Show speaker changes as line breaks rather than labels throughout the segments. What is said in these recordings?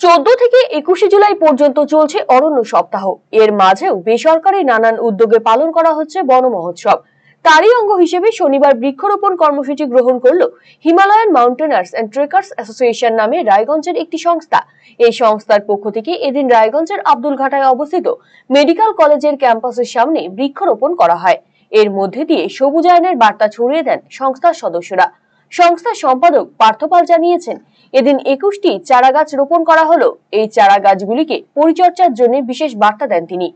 14 থেকে 21 জুলাই পর্যন্ত চলছে অরণ্য সপ্তাহ। এর মাঝেও বেসরকারি নানান উদ্যোগে পালন করা হচ্ছে বন মহোৎসব। তারই অঙ্গ হিসেবে শনিবার বৃক্ষরোপণ কর্মসূচি গ্রহণ করল হিমালয়ান মাউন্টেনার্স এন্ড ট্রেকার্স অ্যাসোসিয়েশন নামে রায়গঞ্জের একটি সংস্থা। এই সংস্থার পক্ষ থেকে এদিন রায়গঞ্জের আব্দুলঘাটায় অবস্থিত মেডিকেল কলেজের ক্যাম্পাসের সামনে বৃক্ষরোপণ করা হয়। এর মধ্যে দিয়ে সবুজায়নের বার্তা ছড়িয়ে দেন সংস্থার সদস্যরা। সংস্থার সম্পাদক পার্থপাল জানিয়েছেন, এদিন 21টি চারা গাছ রোপণ করা হলো। এই চারা গাছগুলিকে পরিচর্যার জন্য বিশেষ বার্তা দেন তিনি।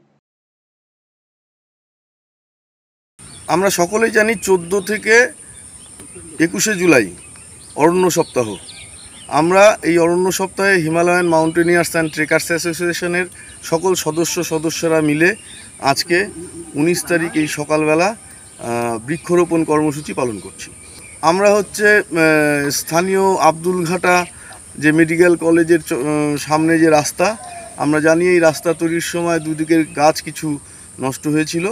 আমরা সকলেই জানি 14 থেকে 21শে জুলাই অরণ্য সপ্তাহ। আমরা এই অরণ্য সপ্তাহে হিমালয়ান মাউন্টেনিয়ার্স অ্যান্ড ট্রেকার্স অ্যাসোসিয়েশনের সকল সদস্যরা মিলে আজকে 19 তারিখ এই সকালবেলা বৃক্ষরোপণ কর্মসূচি পালন করছি। আমরা স্থানীয় আব্দুলঘাটা যে মেডিকেল কলেজের সামনে যে রাস্তা, আমরা জানি এই রাস্তা তৈরির সময় দুদিকের গাছ কিছু নষ্ট হয়েছিল,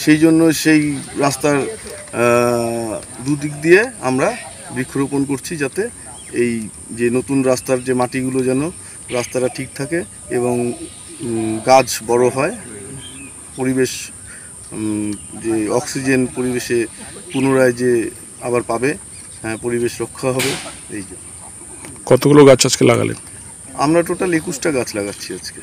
সেই জন্য সেই রাস্তার দুদিক দিয়ে আমরা বৃক্ষরোপণ করছি, যাতে এই যে নতুন রাস্তার যে মাটিগুলো যেন রাস্তাটা ঠিক থাকে এবং গাছ বড় হয়, পরিবেশ যে অক্সিজেন পরিবেশে পুনরায় যে আবার পাবে, পরিবেশ রক্ষা হবে। এই যে
কতগুলো গাছ আজকে লাগালেন?
আমরা টোটাল 21টা গাছ লাগাচ্ছি আজকে।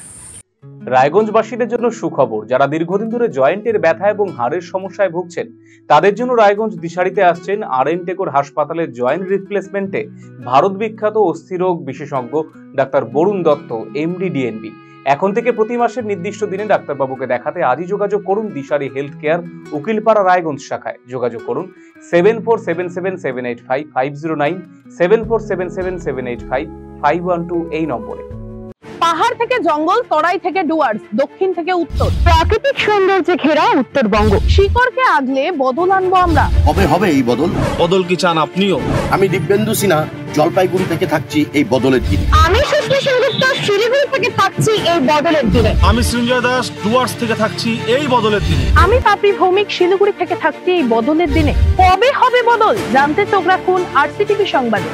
রায়গঞ্জবাসীদের জন্য সুখবর, যারা দীর্ঘদিন ধরে জয়েন্টের ব্যথা এবং হাড়ের সমস্যায় ভুগছেন তাদের জন্য রায়গঞ্জ দিশারিতে আসছেন আর.এন. টেকর হাসপাতালের জয়েন্ট রিপ্লেসমেন্টে ভারত বিখ্যাত অস্থিরোগ বিশেষজ্ঞ doctor Barun Dutta, MD, DNB. এখন থেকে প্রতি মাসের নির্দিষ্ট দিনে ডাক্তারবাবুকে দেখাতে আজই যোগাযোগ করুন দিশারি হেলথ কেয়ার, উকিলপাড়া, রায়গঞ্জ শাখায়। যোগাযোগ করুন 7477785509, 7477785512 এই নম্বরে।
পাহাড় থেকে জঙ্গল, তরাই থেকে ডুয়ার্স, দক্ষিণ থেকে উত্তর, প্রাকৃতিক সৌন্দর্যে ঘেরা উত্তরবঙ্গ। শিকড়কে আগলে বদল আনবো আমরা।
হবে এই বদল।
বদল কি চান আপনিও?
আমি দিব্যেন্দু সিনহা, জলপাইগুড়ি থেকে থাকছি এই বদলের দিনে।
আমি সুশ্রী সেনগুপ্ত, শিলিগুড়ি থেকে থাকছি এই বদলের দিনে।
আমি সঞ্জয় দাস, ডুয়ার্স থেকে থাকছি এই বদলের দিনে।
আমি পাপড়ি ভৌমিক, শিলিগুড়ি থেকে থাকছি এই বদলের দিনে। কবে হবে বদল জানতে চোখ রাখুন RCTV সংবাদে।